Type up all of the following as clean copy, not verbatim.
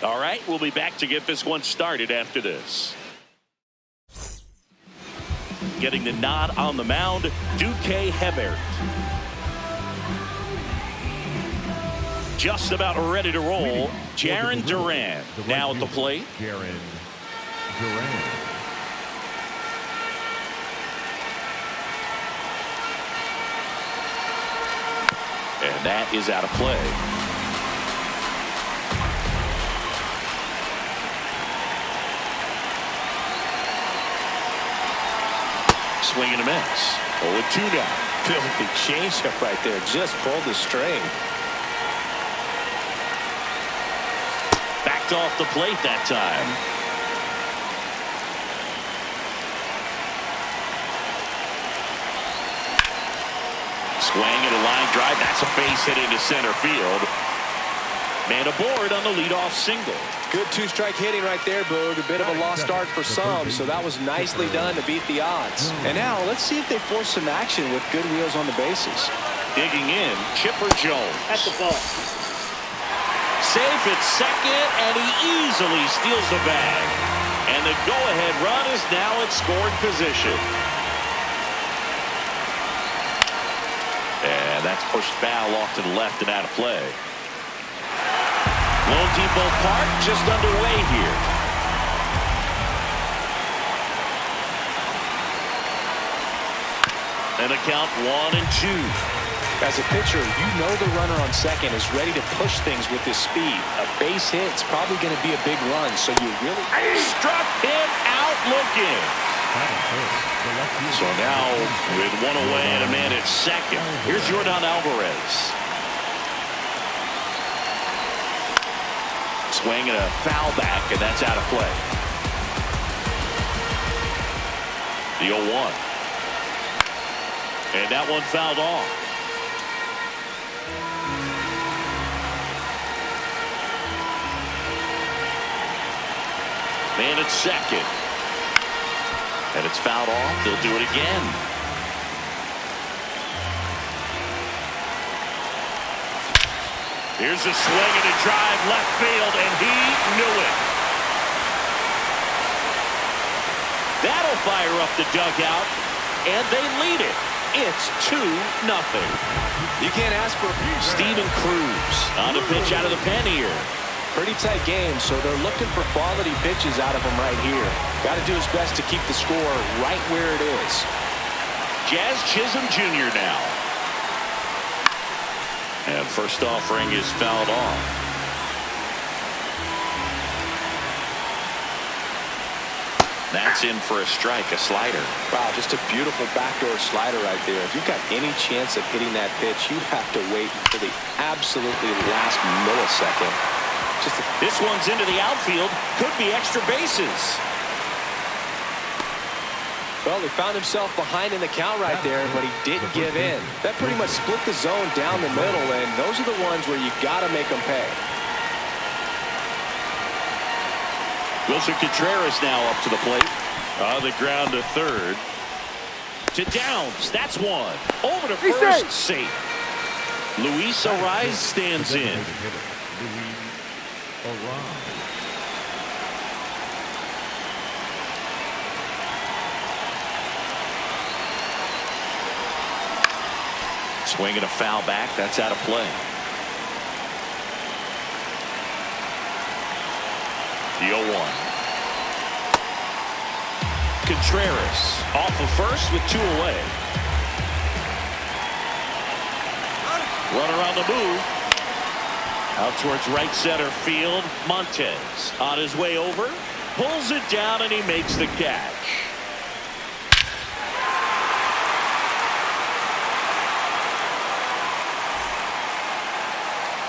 All right, we'll be back to get this one started after this. Getting the nod on the mound, Duque Hebert. Just about ready to roll, Jarren Duran now at the plate. Jarren Duran. And that is out of play. Swing and a miss. 0-2 now. Filthy changeup right there. Just pulled the string. Backed off the plate that time. Swing and a line drive. That's a base hit into center field. Man aboard on the leadoff single. Good two-strike hitting right there, Boog. A bit of a lost start for some, so that was nicely done to beat the odds. And now let's see if they force some action with good wheels on the bases. Digging in, Chipper Jones. At the ball. Safe at second, and he easily steals the bag. And the go-ahead run is now at scoring position. And that's pushed foul off to the left and out of play. Lone Depot Park just underway here. And a count 1-2. As a pitcher, you know the runner on second is ready to push things with his speed. A base hit's probably going to be a big run, so you really struck him out looking. So now with one away and a man at second, here's Jordan Alvarez. Swing and a foul back, and that's out of play. The 0-1. And that one fouled off. Man at second. And it's fouled off. They'll do it again. Here's a swing and a drive left field, and he knew it. That'll fire up the dugout, and they lead it. It's 2-0. You can't ask for Steven Cruz on the pitch out of the pen here. Pretty tight game, so they're looking for quality pitches out of him right here. Got to do his best to keep the score right where it is. Jazz Chisholm Jr. now. And first offering is fouled off. That's in for a strike, a slider. Wow, just a beautiful backdoor slider right there. If you've got any chance of hitting that pitch, you have to wait until the absolutely last millisecond. This one's into the outfield. Could be extra bases. Well, he found himself behind in the count right there, but he didn't give in. That pretty much split the zone down the middle, and those are the ones where you got to make them pay. Wilson Contreras now up to the plate. On the ground to third. To Downs. That's one. Over to first. Safe. Luis Ariz stands in. Swinging a foul back. That's out of play. The 0-1. Contreras off of first with 2 away. Runner on the move. Out towards right center field. Montez on his way over. Pulls it down and he makes the catch.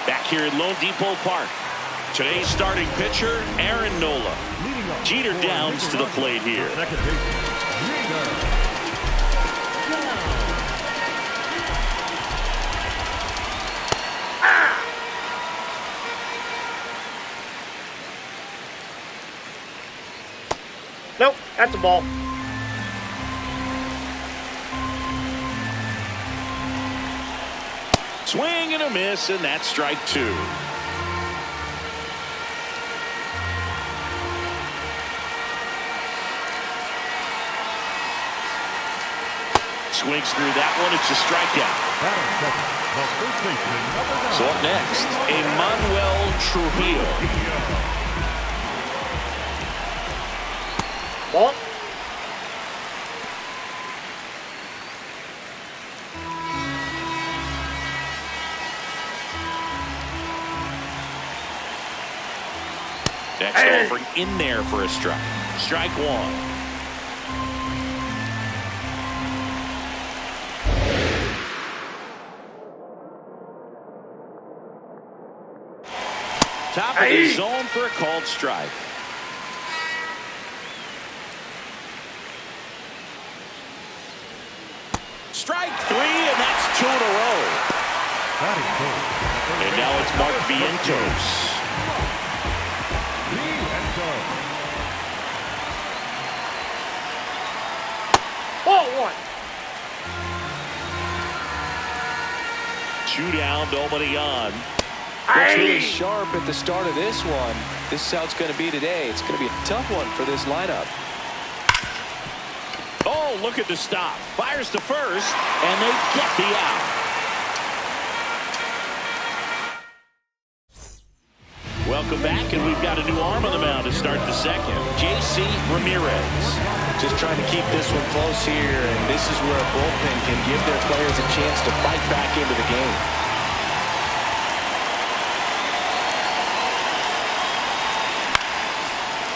Back here at Lone Depot Park. Today's starting pitcher, Aaron Nola. Jeter Downs to the plate here. Nope, at the ball. Swing and a miss, and that's strike 2. swings through that one. It's a strikeout. So up next, Emmanuel Trujillo. Ball. Next offering in there for a strike. Strike one. Top of the zone for a called strike. Strike three, and that's 2 in a row. And now it's Mark Vientos. Ball one. 2 down, nobody on. Looks really sharp at the start of this one. This is how it's going to be today. It's going to be a tough one for this lineup. Oh, look at the stop. Fires to first, and they get the out. Welcome back, and we've got a new arm on the mound to start the second. J.C. Ramirez. Just trying to keep this one close here, and this is where a bullpen can give their players a chance to fight back into the game.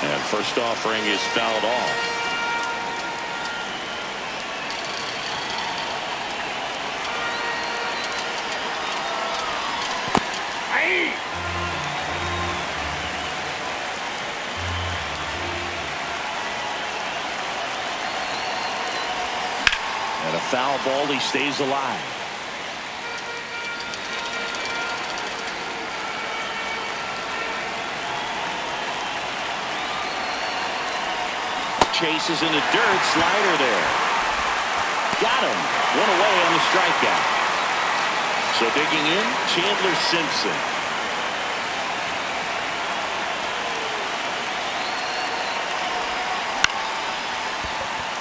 And first offering is fouled off. And a foul ball, he stays alive. Chases in the dirt, slider there. Got him. 1 away on the strikeout. So digging in, Chandler Simpson.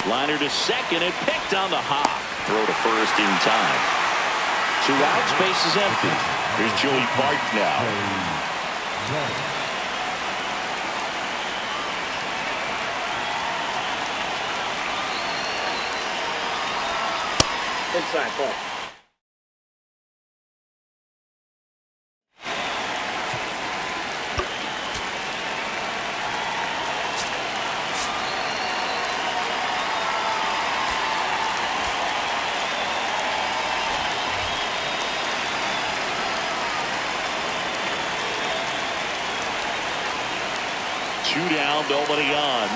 Liner to second and picked on the hop. Throw to first in time. 2 outs, base is empty. Here's Joey Bart now. Inside ball. Two down, nobody on.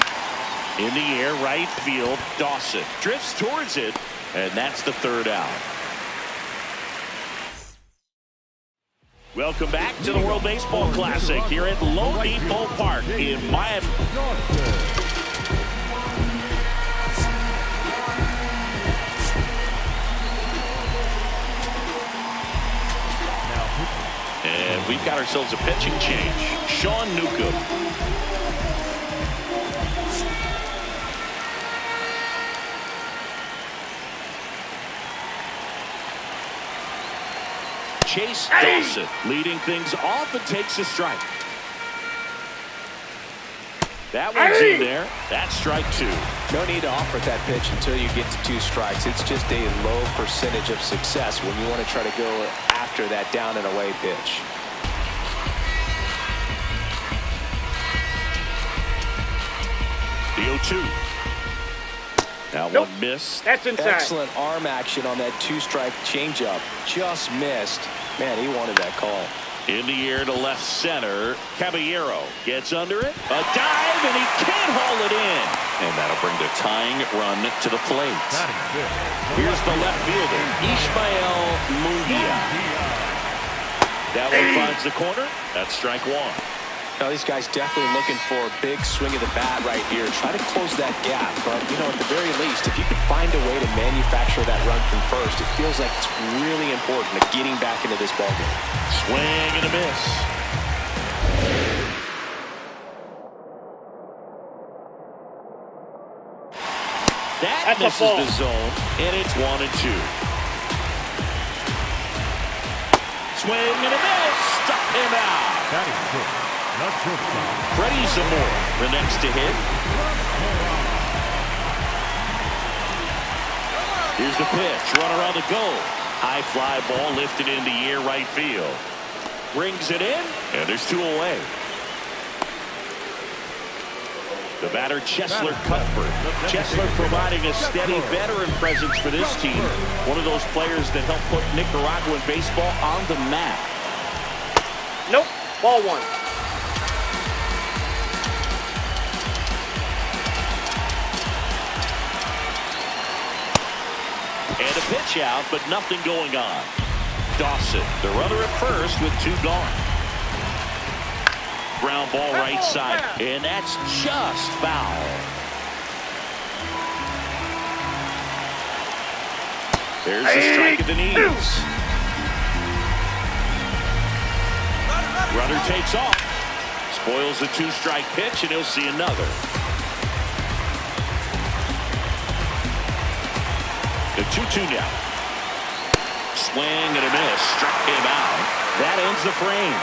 In the air, right field, Dawson drifts towards it, and that's the 3rd out. Welcome back to the World Baseball Classic here at Lone Depot Park in Miami. And we've got ourselves a pitching change. Sean Newcomb. Chase Dawson leading things off and takes a strike. That one's in there. That's strike 2. No need to offer that pitch until you get to 2 strikes. It's just a low percentage of success when you want to try to go after that down and away pitch. The 0-2. Now Nope. one missed. That's inside. Excellent arm action on that 2-strike changeup. Just missed. Man, he wanted that call. In the air to left center. Caballero gets under it. A dive, and he can't haul it in. And that'll bring the tying run to the plate. Here's the left fielder, Ishmael Munguia. That one finds the corner. That's strike 1. Now, these guys definitely looking for a big swing of the bat right here. Try to close that gap. But, you know, at the very least, if you could find a way to manufacture that run from first, it feels like it's really important to getting back into this ballgame. Swing and a miss. That That's a misses ball. the zone, and it's 1-2. Swing and a miss. Stuck him out. That is good. The shortstop. Freddie Zamora, the next to hit. Here's the pitch. Runner on the go. High fly ball lifted in the air right field. Brings it in, and there's 2 away. The batter, Cheslor Cuthbert. Cheslor providing a steady veteran presence for this team. One of those players that helped put Nicaraguan baseball on the map. Nope. Ball 1. And a pitch out, but nothing going on. Dawson, the runner at first with 2 gone. Ground ball right side, and that's just foul. There's a strike at the knees. Runner takes off. Spoils the 2-strike pitch, and he'll see another. The 2-2 now. Swing and a miss. Struck him out. That ends the frame.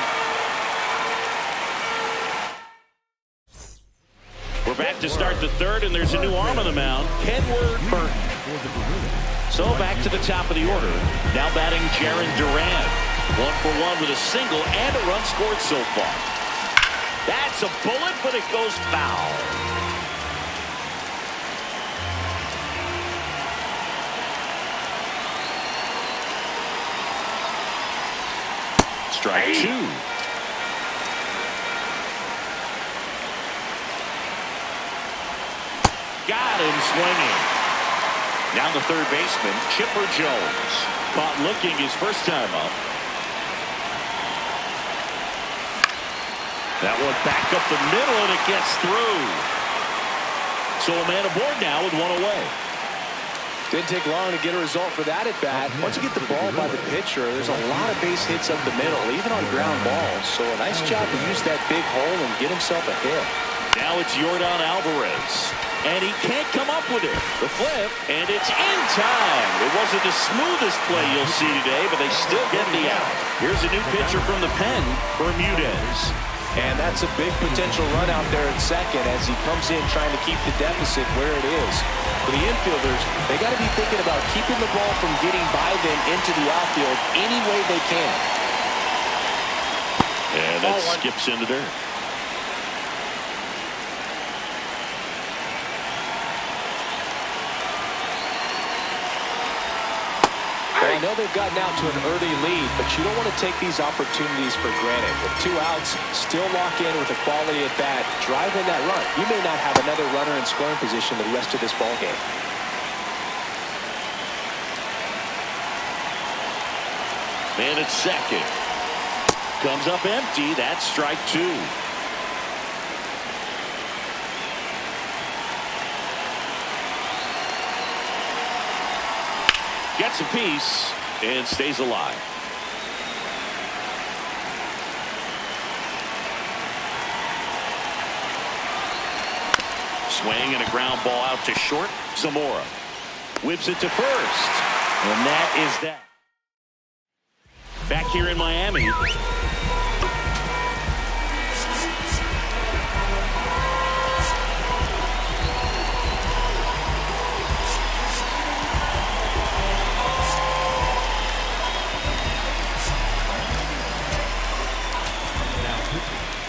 We're back to start the 3rd, and there's a new arm on the mound, Kenward Burton. So back to the top of the order. Now batting Jaron Duran. 1 for 1 with a single and a run scored so far. That's a bullet, but it goes foul. Strike 2. Got him swinging. Now the third baseman, Chipper Jones. Caught looking his first time up. That one back up the middle, and it gets through. So a man aboard now with 1 away. Didn't take long to get a result for that at bat. Once you get the ball by the pitcher, there's a lot of base hits up the middle, even on ground balls. So a nice job to use that big hole and get himself a hit. Now it's Yordan Alvarez. And he can't come up with it. The flip, and it's in time. It wasn't the smoothest play you'll see today, but they still get the out. Here's a new pitcher from the pen, Bermudez. And that's a big potential run out there at second as he comes in trying to keep the deficit where it is. For the infielders, they got to be thinking about keeping the ball from getting by them into the outfield any way they can. And that skips into dirt. Well, I know they've gotten out to an early lead, but you don't want to take these opportunities for granted. With 2 outs, still lock in with a quality at bat, drive in that run. You may not have another runner in scoring position the rest of this ball game. Man at second. Comes up empty. That's strike 2. Gets a piece and stays alive. Swing and a ground ball out to short. Zamora whips it to first. And that is that. Back here in Miami.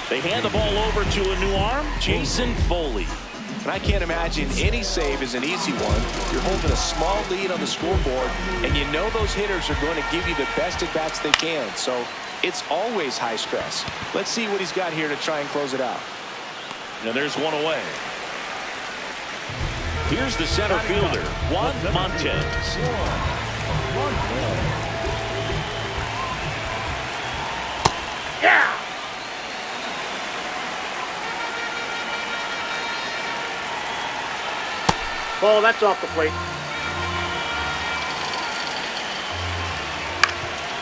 They hand the ball over to a new arm, Jason Foley. And I can't imagine any save is an easy one. You're holding a small lead on the scoreboard, and you know those hitters are going to give you the best at-bats they can. So it's always high stress. Let's see what he's got here to try and close it out. Now there's 1 away. Here's the center fielder, Juan Montez. Yeah! Ball, that's off the plate.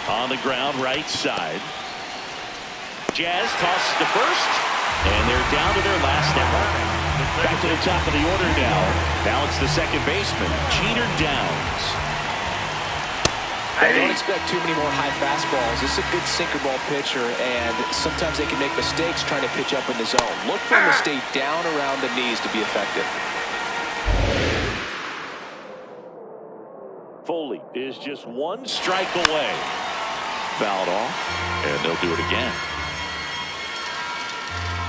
On the ground, right side. Jazz tosses to first, and they're down to their last out. Back to the top of the order now. Now it's the second baseman, Jeter Downs. Don't expect too many more high fastballs. This is a good sinker ball pitcher, and sometimes they can make mistakes trying to pitch up in the zone. Look for him to stay down around the knees to be effective. Foley is just one strike away. Fouled off, and they'll do it again.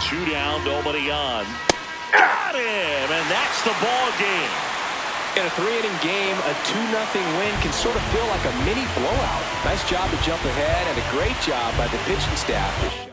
2 down, nobody on. Got him, and that's the ball game. In a 3-inning game, a 2-0 win can sort of feel like a mini blowout. Nice job to jump ahead, and a great job by the pitching staff.